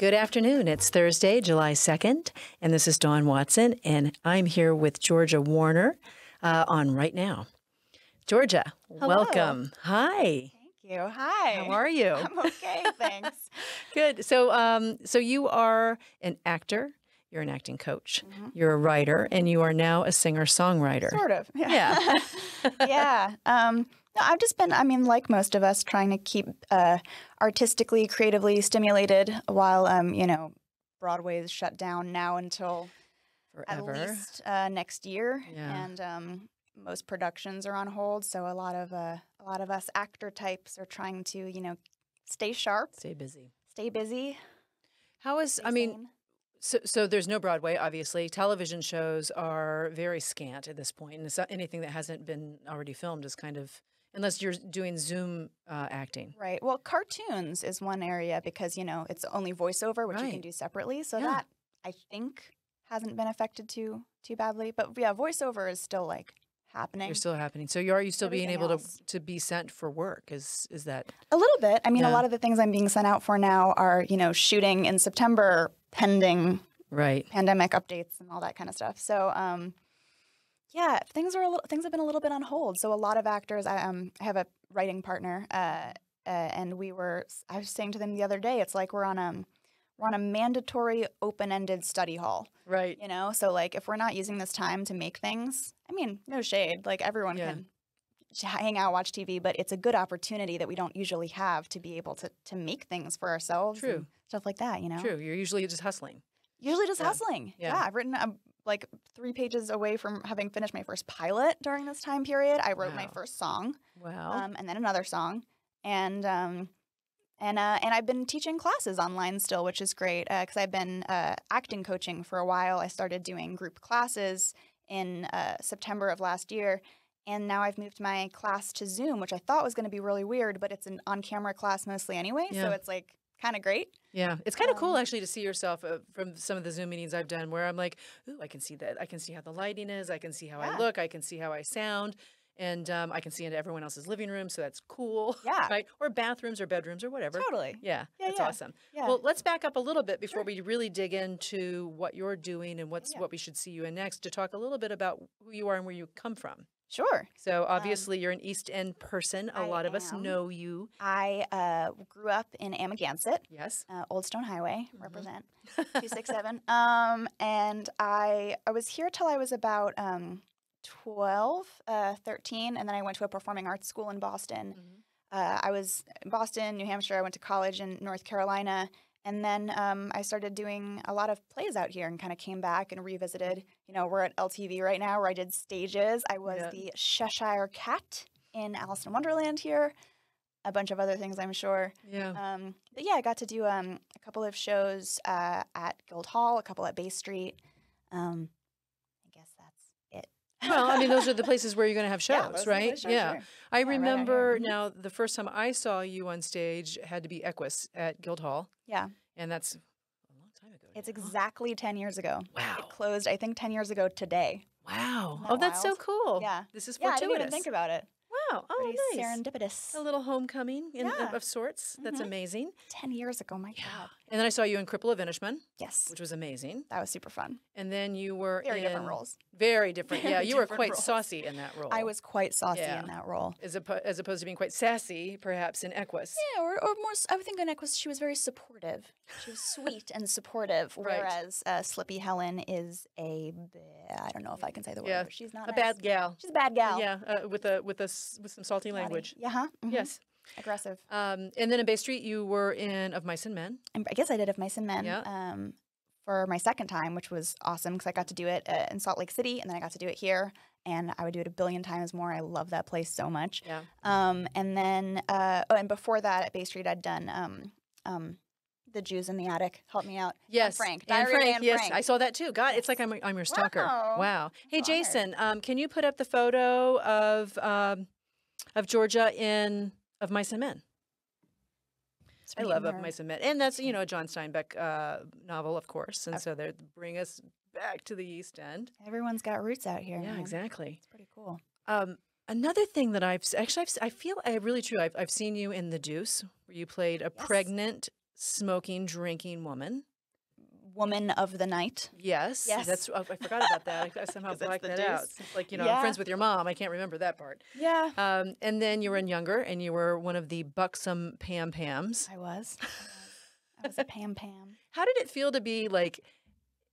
Good afternoon. It's Thursday, July 2nd, and this is Dawn Watson, and I'm here with Georgia Warner on Right Now. Georgia, Hello. Welcome. Hi. Thank you. Hi. How are you? I'm okay, thanks. Good. So you are an actor, you're an acting coach, you're a writer, and you are now a singer-songwriter. Sort of. Yeah. Yeah. No, I've just been, like most of us, trying to keep artistically, creatively stimulated while, Broadway's shut down now until Forever. at least next year. Yeah. And most productions are on hold. So a lot of us actor types are trying to, stay sharp, Stay busy. stay busy. How is, stay sane. So there's no Broadway, obviously. Television shows are very scant at this point, and it's not anything that hasn't been already filmed is kind of, unless you're doing Zoom acting. Right. Well, cartoons is one area because, it's only voiceover, which you can Right. do separately. So Yeah. that, I think, hasn't been affected too badly. But yeah, voiceover is still happening. You're still happening. So are you still being Everything able else. to be sent for work? Is that A little bit. A Yeah. lot of the things I'm being sent out for now are, shooting in September pending right? pandemic updates and all that kind of stuff. So, yeah, things have been a little bit on hold. So a lot of actors, I have a writing partner, and I was saying to them the other day, it's like we're on a mandatory open-ended study hall, Right. So if we're not using this time to make things, no shade, everyone Yeah. can hang out, watch TV, but it's a good opportunity that we don't usually have to be able to make things for ourselves. True. And stuff like that, True. You're usually just hustling. Usually just Yeah. hustling. Yeah. I've written 3 pages away from having finished my first pilot during this time period. I wrote my Wow. first song, Wow. and then another song, and I've been teaching classes online still, which is great because I've been acting coaching for a while. I started doing group classes in September of last year, and now I've moved my class to Zoom, which I thought was going to be really weird, but it's an on-camera class mostly anyway, so Yeah. it's kind of great. Yeah, it's kind of cool actually to see yourself from some of the Zoom meetings I've done where I'm like, ooh, I can see that. I can see how the lighting is. I can see how I Yeah. look. I can see how I sound. And I can see into everyone else's living room. So that's cool. Yeah. Right? Or bathrooms or bedrooms or whatever. Totally. Yeah, Yeah, that's yeah. awesome. Yeah. Well, let's back up a little bit before Sure. we really dig into what you're doing and what we should see you in next to talk a little bit about who you are and where you come from. Sure. So obviously you're an East End person. A I lot of us am. know you. I grew up in Amagansett, Yes. Old Stone Highway, represent 267. And I was here till I was about 12, 13, and then I went to a performing arts school in Boston. I was in Boston, New Hampshire. I went to college in North Carolina. And then I started doing a lot of plays out here and kind of came back and revisited. We're at LTV right now where I did stages. I was Yeah. the Cheshire Cat in Alice in Wonderland here. A bunch of other things, I'm sure. Yeah. But yeah, I got to do a couple of shows at Guildhall, a couple at Bay Street. I guess that's it. Well, I mean, those are the places where you're going to have Yeah, shows, those are the right? places, Yeah. sure. I Yeah, right out remember here. now the first time I saw you on stage had to be Equus at Guildhall, Yeah, and that's a long time ago. it's now. exactly 10 years ago. Wow. It closed, I think, 10 years ago today. Wow. Isn't that Oh, that's so wild? cool. Yeah. This is Yeah, I fortuitous. didn't even think about it. Wow. Oh, Pretty nice. serendipitous. A little homecoming Yeah. of sorts. That's Mhm. amazing. 10 years ago, my God. And then I saw you in Cripple of Inishman, Yes, which was amazing. that was super fun. And then you were Very in different roles. Very different. Yeah, Very you were different quite roles. saucy in that role. I was quite saucy Yeah. in that role. as opposed to being quite sassy, perhaps in Equus. Yeah, or more. I would think in Equus, she was very supportive. She was sweet and supportive, Right. whereas Slippy Helen is I don't know if I can say the word, Yeah, but she's not A nice. bad gal. She's a bad gal. Yeah, with some salty Naughty. language. Yeah, huh? Mhm. Yes. Aggressive. And then in Bay Street, you were in Of Mice and Men. And I guess I did Of Mice and Men Yeah. for my second time, which was awesome because I got to do it in Salt Lake City, and then I got to do it here, and I would do it a billion times more. I love that place so much. Yeah. And then, and before that at Bay Street, I'd done The Jews in the Attic. Help me out. Yes. Frank. Anne Diary of Frank. Anne Yes, Frank. I saw that too. God, it's like I'm your stalker. Wow. Wow. Hey, honored. Jason, can you put up the photo of Georgia in Of Mice and Men? I love Of Mice and Men. And that's, a John Steinbeck novel, of course. And so they bring us back to the East End. Everyone's got roots out here. Yeah, man. exactly. It's pretty cool. Another thing that I really true. I've seen you in The Deuce, where you played a Yes. pregnant smoking, drinking woman. Woman of the night. Yes. Yes. I forgot about that. I somehow blacked that out. It's like, I'm friends with your mom. I can't remember that part. Yeah. And then you were younger, and you were one of the buxom Pam Pams. I was a Pam Pam. How did it feel to be like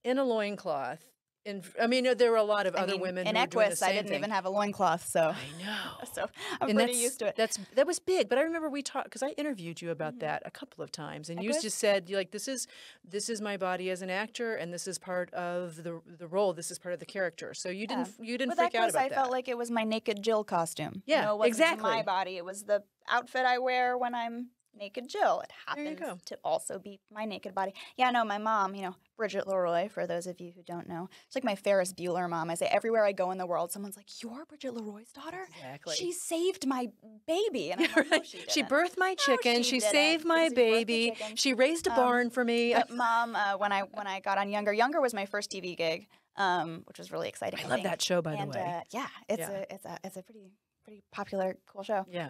in a loincloth? There were a lot of other women in who were doing the Equus. same I didn't thing. even have a loincloth, so I know. so I'm pretty used to it. That was big, but I remember we talked because I interviewed you about that a couple of times, and you just said you're like, this is my body as an actor, and this is part of the role. This is part of the character. So you didn't freak out about that. I felt like it was my Naked Jill costume. Yeah, it wasn't exactly. my body. It was the outfit I wear when I'm Naked Jill. It happens to also be my naked body. Yeah, no, my mom, Bridget Leroy, for those of you who don't know, it's like my Ferris Bueller mom. I say everywhere I go in the world, someone's like, "You're Bridget Leroy's daughter?" Exactly. She saved my baby. And I'm like, no, she didn't. She birthed my chicken. No, she saved my baby. She raised a barn for me. But Mom, when I got on Younger was my first TV gig, which was really exciting. I love that show, by the way. Yeah, it's a pretty popular, cool show. Yeah.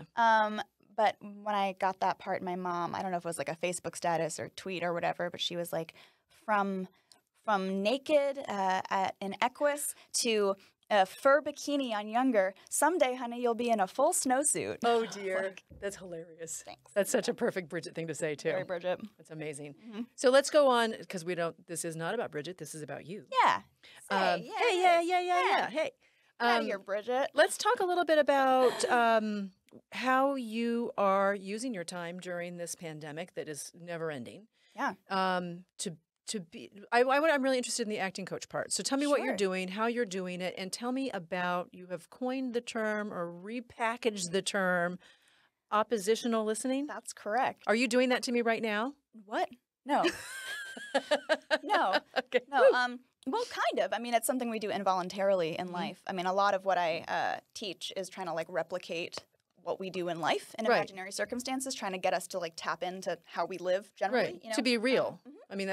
But when I got that part, my mom, I don't know if it was like a Facebook status or tweet or whatever, but she was like, from naked in Equus to a fur bikini on Younger, someday, honey, you'll be in a full snowsuit. Oh, dear. That's hilarious. Thanks. That's such a perfect Bridget thing to say, too. Very Bridget. That's amazing. So let's go on, because this is not about Bridget. This is about you. Yeah. Hey. Get out of here, Bridget. Let's talk a little bit about how you are using your time during this pandemic that is never ending. Yeah. I'm really interested in the acting coach part. So tell me what you're doing, how you're doing it, and tell me about, you have coined the term or repackaged the term oppositional listening. That's correct. Are you doing that to me right now? What? No. No. Okay. No. Well, kind of. I mean, it's something we do involuntarily in life. I mean, a lot of what I teach is trying to like replicate what we do in life in imaginary circumstances, trying to get us to like tap into how we live generally. Right. To be real. I mean,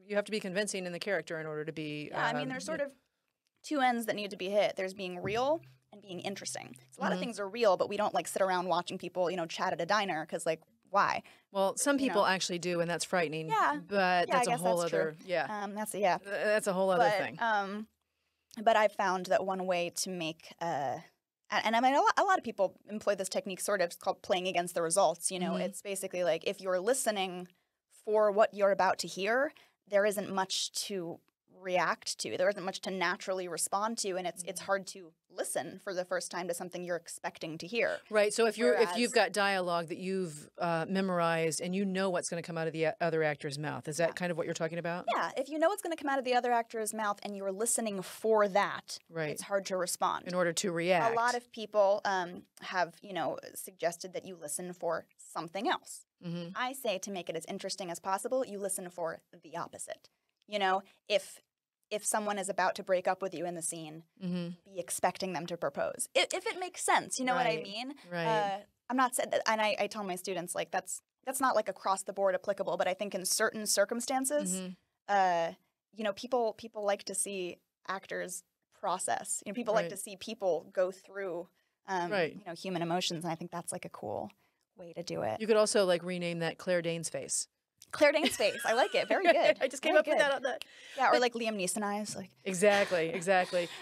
you have to be convincing in the character in order to be. Yeah, I mean, there's sort of two ends that need to be hit. There's being real and being interesting. So a lot of things are real, but we don't like sit around watching people, chat at a diner because like, why? Well, some people actually do, and that's frightening. Yeah. But that's a whole other. True. Yeah. That's a whole other thing. But I've found that one way to make and I mean, a lot of people employ this technique sort of, it's called playing against the results. It's basically like if you're listening for what you're about to hear, there isn't much to react to. There isn't much to naturally respond to, and it's hard to listen for the first time to something you're expecting to hear. Right. So if you've got dialogue that you've memorized and you know what's going to come out of the other actor's mouth, is that kind of what you're talking about? Yeah. If you know what's going to come out of the other actor's mouth and you're listening for that, it's hard to respond. In order to react. A lot of people have, suggested that you listen for something else. I say to make it as interesting as possible, you listen for the opposite. If someone is about to break up with you in the scene, be expecting them to propose. If it makes sense, you know what I mean? Right. I'm not saying that, and I tell my students, like, that's not like across the board applicable, but I think in certain circumstances, people like to see actors process. People like to see people go through, human emotions, and I think that's like a cool way to do it. You could also like rename that Claire Danes face. Claire Danes face. I like it. Very good. I just came up with that on that. Yeah, or like Liam Neeson eyes. Like exactly.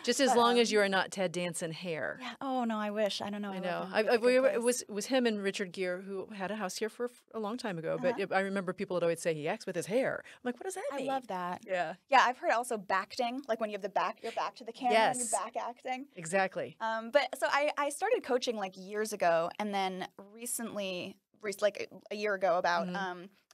Just as long as you are not Ted Danson hair. Yeah. Oh no, I wish. I don't know. I know. It was him and Richard Gere who had a house here for a long time ago. But I remember people would always say he acts with his hair. I'm like, what does that mean? I love that. Yeah. Yeah, I've heard also backting, like when you have your back to the camera and you're back acting. Exactly. But so I started coaching like years ago, and then recently, like a year ago, about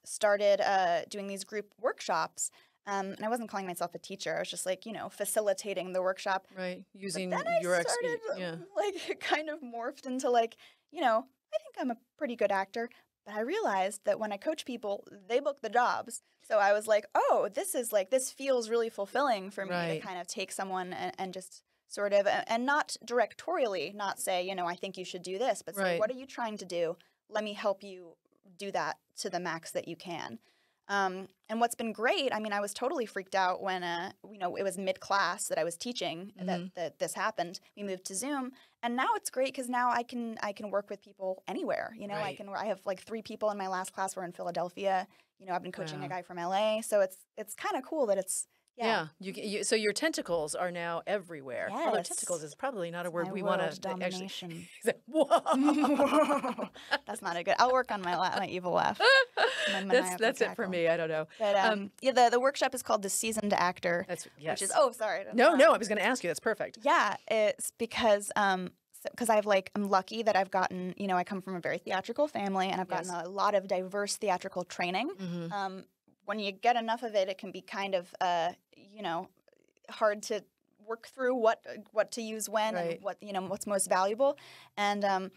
started doing these group workshops. And I wasn't calling myself a teacher. I was just like, facilitating the workshop. Right. Using your expertise. Yeah. Like it kind of morphed into like, I think I'm a pretty good actor. But I realized that when I coach people, they book the jobs. So I was like, oh, this feels really fulfilling for me to kind of take someone and just sort of, and not directorially, not say, I think you should do this, but say, what are you trying to do? Let me help you do that to the max that you can. And what's been great, I mean, I was totally freaked out when, it was mid-class that I was teaching that this happened. We moved to Zoom, and now it's great because now I can work with people anywhere. Right. I have like 3 people in my last class were in Philadelphia. I've been coaching a guy from LA, so it's kind of cool that it's So your tentacles are now everywhere. Yes. Although tentacles is probably not a word we want to domination. actually. Whoa. That's not a good. I'll work on my evil laugh. That's it for me. I don't know. But the workshop is called The Seasoned Actor. Which is sorry. No, I was going to ask you. That's perfect. Yeah, it's because I'm lucky that I've gotten, I come from a very theatrical family, and I've gotten a lot of diverse theatrical training. When you get enough of it, it can be kind of, hard to work through what to use when and what's most valuable. And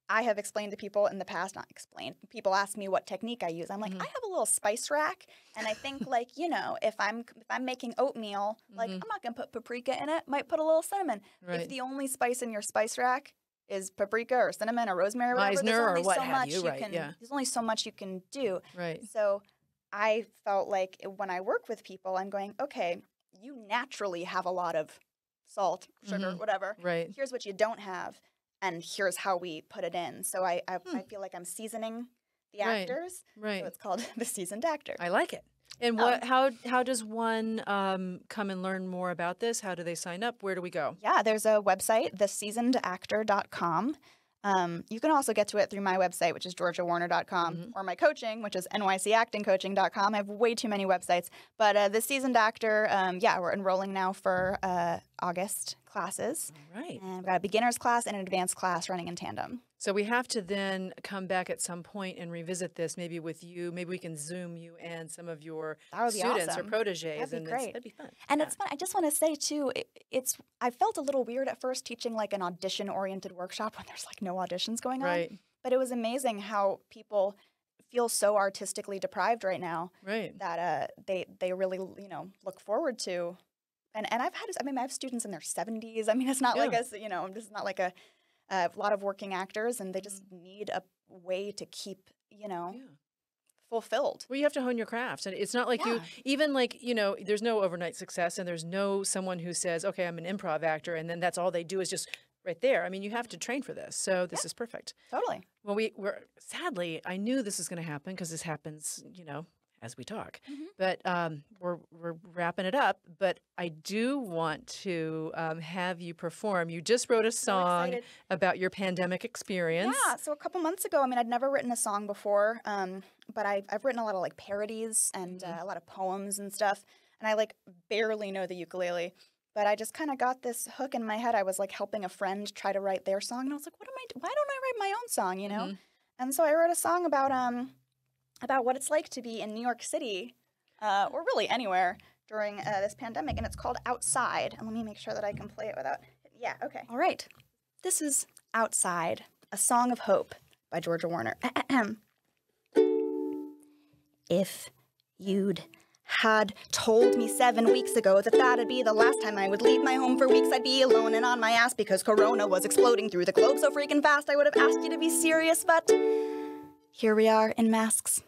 I have explained to people in the past, not explained, people ask me what technique I use. I'm like, I have a little spice rack, and I think if I'm making oatmeal, like I'm not gonna put paprika in it. Might put a little cinnamon. Right. If the only spice in your spice rack is paprika or cinnamon or rosemary or whatever, there's only so much you can do. Right. So I felt like when I work with people, I'm going, okay, you naturally have a lot of salt, sugar, whatever. Right. Here's what you don't have, and here's how we put it in. So I feel like I'm seasoning the actors. Right. So it's called The Seasoned Actor. I like it. And how does one come and learn more about this? How do they sign up? Where do we go? Yeah, there's a website, theseasonedactor.com. You can also get to it through my website, which is georgiawarner.com, or my coaching, which is nycactingcoaching.com. I have way too many websites. But The Seasoned Actor, we're enrolling now for August classes. All right. And we've got a beginner's class and an advanced class running in tandem. So we have to then come back at some point and revisit this, maybe with you. Maybe we can Zoom you and some of your students or proteges. That'd be great. That'd be fun. And it's fun. I just want to say, too, I felt a little weird at first teaching like an audition-oriented workshop when there's like no auditions going on. Right. But it was amazing how people feel so artistically deprived right now. Right. That they really, look forward to. And I have students in their 70s. I mean, it's not like this is not like a lot of working actors, and they just need a way to keep, fulfilled. Well, you have to hone your craft. And it's not like there's no overnight success, and there's no someone who says, okay, I'm an improv actor, and then that's all they do is just right there. I mean, you have to train for this. So this is perfect. Totally. Well, we're sadly, I knew this was going to happen because this happens, as we talk. But we're wrapping it up. But I do want to have you perform. You just wrote a song about your pandemic experience. Yeah. So a couple months ago, I'd never written a song before, but I've written a lot of like parodies and a lot of poems and stuff. And I barely know the ukulele. But I just kind of got this hook in my head. I was helping a friend try to write their song, and I was like, why don't I write my own song, And so I wrote a song about what it's like to be in New York City, or really anywhere during this pandemic, and it's called Outside. And let me make sure that I can play it without... Yeah, okay. All right. This is Outside, a Song of Hope by Georgia Warner. If you'd had told me 7 weeks ago that that'd be the last time I would leave my home for weeks, I'd be alone and on my ass because Corona was exploding through the globe so freaking fast, I would have asked you to be serious, but here we are in masks.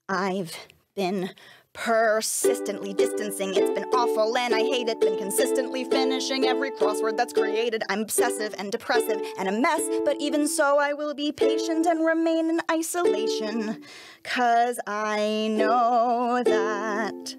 I've been persistently distancing. It's been awful and I hate it. Been consistently finishing every crossword that's created. I'm obsessive and depressive and a mess, but even so I will be patient and remain in isolation, 'cause I know that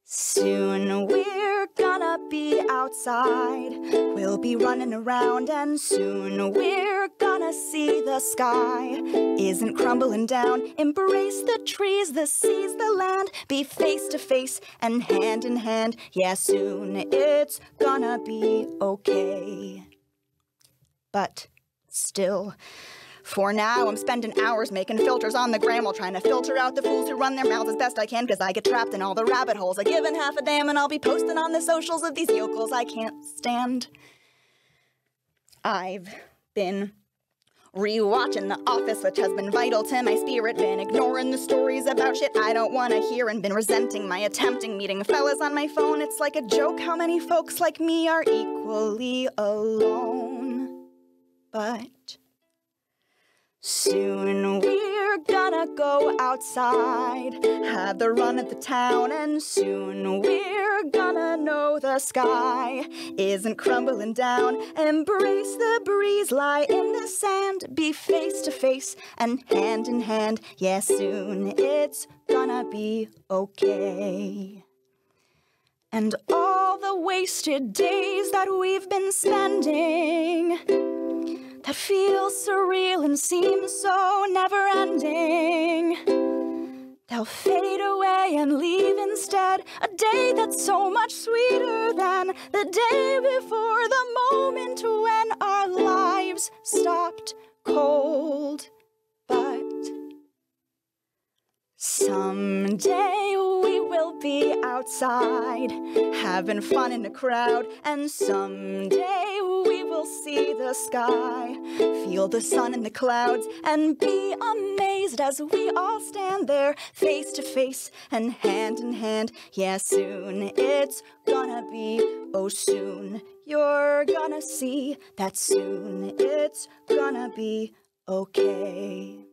soon we're gonna be outside. We'll be running around and soon we're gonna see the sky isn't crumbling down. Embrace the trees, the seas, the land. Be face to face and hand in hand. Yeah, soon it's gonna be okay. But still, for now, I'm spending hours making filters on the gram while trying to filter out the fools who run their mouths as best I can, 'cause I get trapped in all the rabbit holes. I give half a damn and I'll be posting on the socials of these yokels I can't stand. I've been rewatching The Office, which has been vital to my spirit. Been ignoring the stories about shit I don't want to hear, and been resenting my attempting meeting fellas on my phone. It's like a joke how many folks like me are equally alone. But soon we're we're gonna go outside, have the run at the town, and soon we're gonna know the sky isn't crumbling down. Embrace the breeze, lie in the sand, be face to face and hand in hand. Yeah, soon it's gonna be okay. And all the wasted days that we've been spending, that feel surreal and seem so never-ending, they'll fade away and leave instead a day that's so much sweeter than the day before, the moment when our lives stopped cold. But someday we will be outside, having fun in a crowd, and someday we will see the sky, feel the sun in the clouds, and be amazed as we all stand there, face to face and hand in hand. Yeah, soon it's gonna be, oh soon you're gonna see that soon it's gonna be okay.